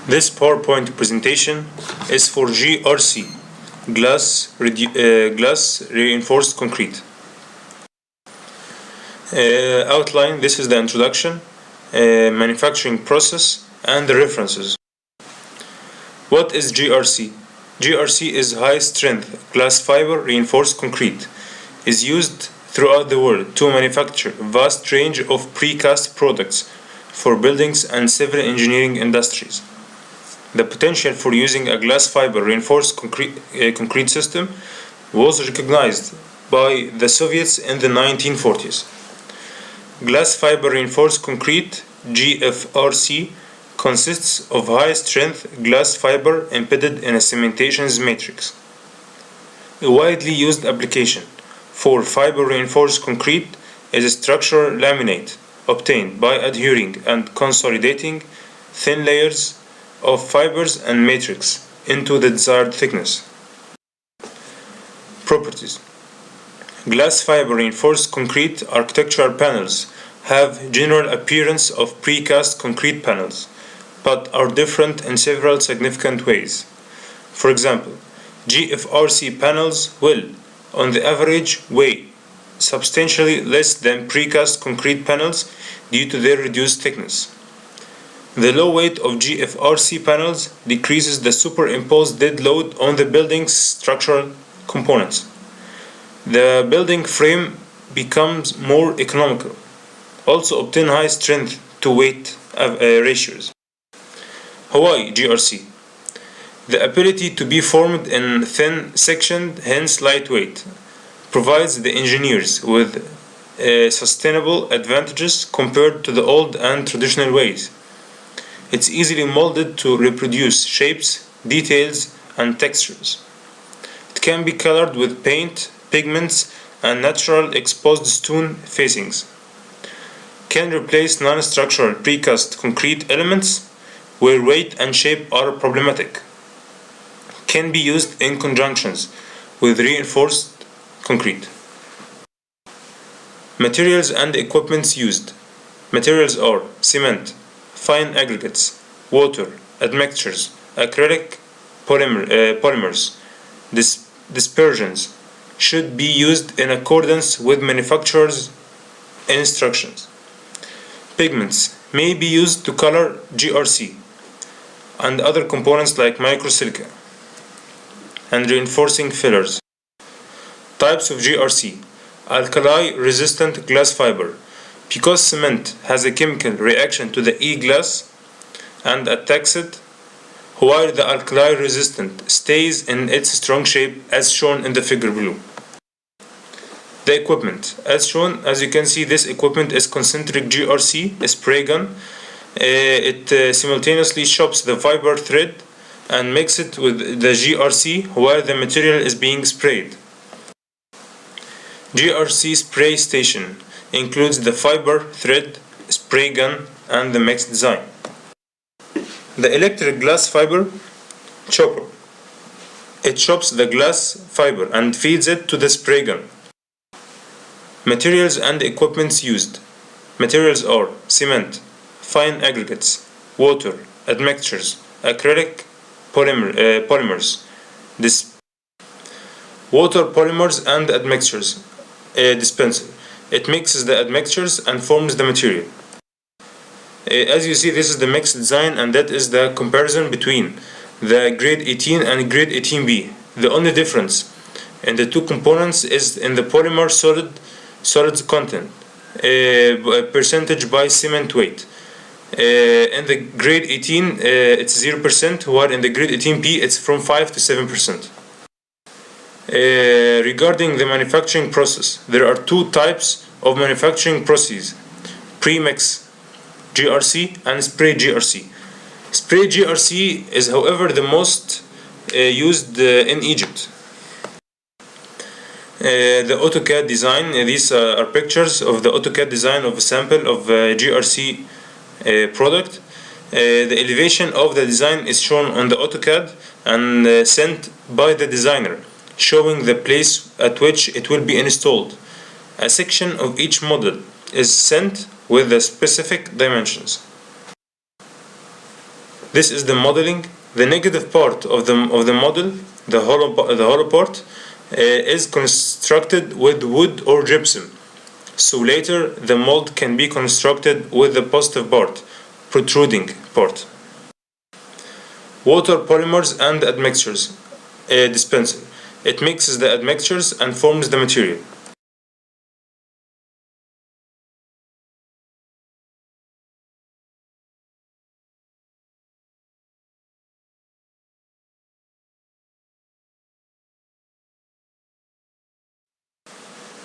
This PowerPoint presentation is for GRC, glass reinforced concrete. Outline: this is the introduction, manufacturing process, and the references. What is GRC? GRC is high strength glass fiber reinforced concrete. Is used throughout the world to manufacture a vast range of precast products for buildings and civil engineering industries. The potential for using a glass fiber reinforced concrete system was recognized by the Soviets in the 1940s. Glass fiber reinforced concrete (GFRC) consists of high-strength glass fiber embedded in a cementation matrix. A widely used application for fiber reinforced concrete is a structural laminate obtained by adhering and consolidating thin layers of fibers and matrix into the desired thickness. Properties: glass fiber reinforced concrete architectural panels have general appearance of precast concrete panels, but are different in several significant ways. For example, GFRC panels will, on the average, weigh substantially less than precast concrete panels due to their reduced thickness. The low weight of GFRC panels decreases the superimposed dead load on the building's structural components. The building frame becomes more economical. Also obtain high strength to weight ratios. Hawaii GRC: the ability to be formed in thin sectioned, hence lightweight, provides the engineers with sustainable advantages compared to the old and traditional ways. It's easily molded to reproduce shapes, details, and textures. It can be colored with paint, pigments, and natural exposed stone facings. Can replace non-structural precast concrete elements where weight and shape are problematic. Can be used in conjunctions with reinforced concrete. Materials and equipments used. Materials are cement, fine aggregates, water, admixtures, acrylic polymers, dispersions. Should be used in accordance with manufacturer's instructions. Pigments may be used to color GRC and other components like microsilica and reinforcing fillers. Types of GRC: alkali resistant glass fiber, because cement has a chemical reaction to the E-glass and attacks it, while the alkali resistant stays in its strong shape as shown in the figure below. The equipment, as shown, as you can see, this equipment is concentric GRC, a spray gun. It simultaneously chops the fiber thread and mix it with the GRC while the material is being sprayed. GRC spray station includes the fiber thread, spray gun, and the mixed design. The electric glass fiber chopper. It chops the glass fiber and feeds it to the spray gun. Materials and equipments used. Materials are cement, fine aggregates, water, admixtures, acrylic polymers, water polymers and admixtures, dispenser. It mixes the admixtures and forms the material. As you see, this is the mixed design, and that is the comparison between the grade 18 and grade 18B. The only difference in the two components is in the polymer solids content, percentage by cement weight. In the grade 18 it's 0%, while in the grade 18B it's from 5 to 7%. Regarding the manufacturing process, there are two types of manufacturing processes: pre-mix GRC and spray GRC. Spray GRC is, however, the most used in Egypt. The AutoCAD design, these are pictures of the AutoCAD design of a sample of GRC product. The elevation of the design is shown on the AutoCAD and sent by the designer, showing the place at which it will be installed. A section of each model is sent with the specific dimensions. This is the modeling. The negative part of the model, the hollow part, is constructed with wood or gypsum. So later the mold can be constructed with the positive part, protruding part. Water, polymers and admixtures. Dispenser. It mixes the admixtures and forms the material.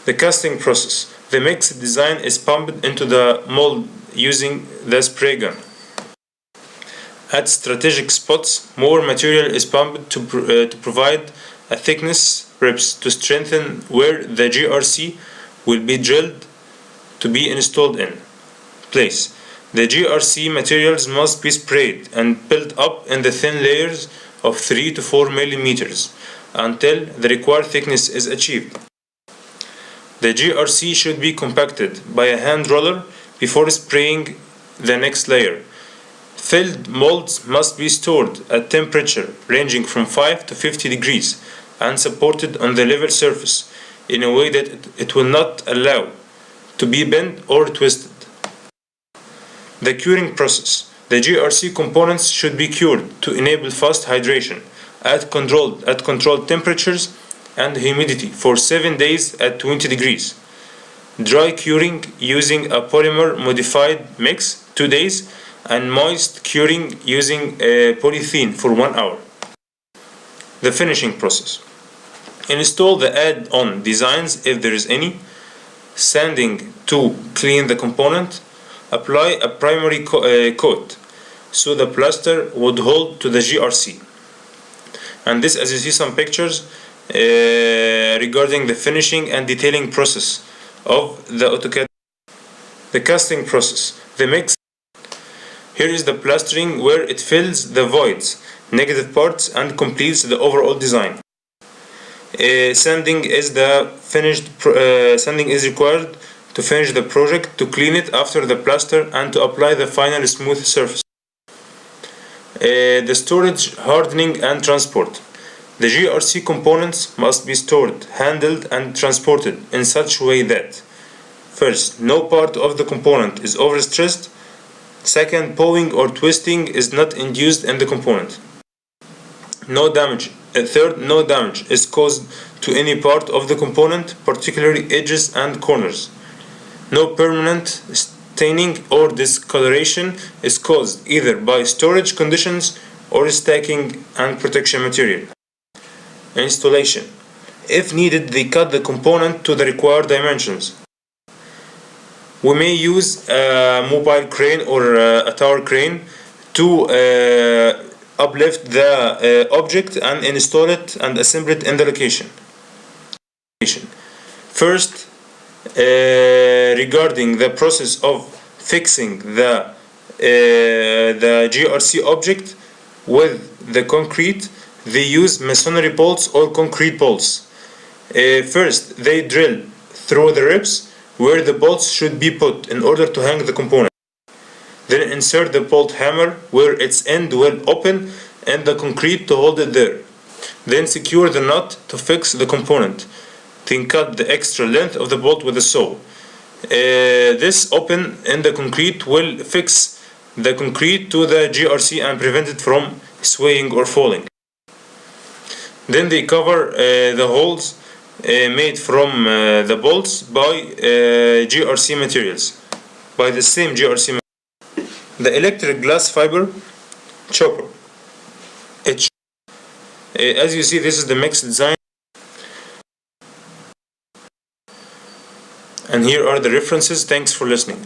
The casting process. The mixed design is pumped into the mold using the spray gun. At strategic spots, more material is pumped to provide a thickness ribs to strengthen where the GRC will be drilled to be installed in place. The GRC materials must be sprayed and built up in the thin layers of 3 to 4 millimeters until the required thickness is achieved. The GRC should be compacted by a hand roller before spraying the next layer. Filled molds must be stored at temperature ranging from 5 to 50 degrees and supported on the level surface in a way that it will not allow to be bent or twisted. The curing process. The GRC components should be cured to enable fast hydration at controlled temperatures and humidity for 7 days at 20 degrees. Dry curing using a polymer modified mix 2 days, and moist curing using polythene for 1 hour. The finishing process. Install the add-on designs if there is any. Sanding to clean the component. Apply a primary coat so the plaster would hold to the GRC. And this, as you see some pictures regarding the finishing and detailing process of the AutoCAD. The casting process. The mix. Here is the plastering where it fills the voids, negative parts, and completes the overall design. Sanding is required to finish the project, to clean it after the plaster, and to apply the final smooth surface. The storage, hardening, and transport. The GRC components must be stored, handled, and transported in such a way that: first, no part of the component is overstressed. Second, pulling or twisting is not induced in the component. Third, no damage is caused to any part of the component, particularly edges and corners. No permanent staining or discoloration is caused either by storage conditions or stacking and protection material. Installation. If needed, they cut the component to the required dimensions. We may use a mobile crane or a tower crane to uplift the object and install it and assemble it in the location. First, regarding the process of fixing the GRC object with the concrete, they use masonry bolts or concrete bolts. First, they drill through the ribs where the bolts should be put in order to hang the component. Then insert the bolt hammer where its end will open in the concrete to hold it there. Then secure the nut to fix the component. Then cut the extra length of the bolt with a saw. This open in the concrete will fix the concrete to the GRC and prevent it from swaying or falling. Then they cover the holes made from the bolts by GRC materials, by the same GRC material. The electric glass fiber chopper. As you see, this is the mixed design, and here are the references. Thanks for listening.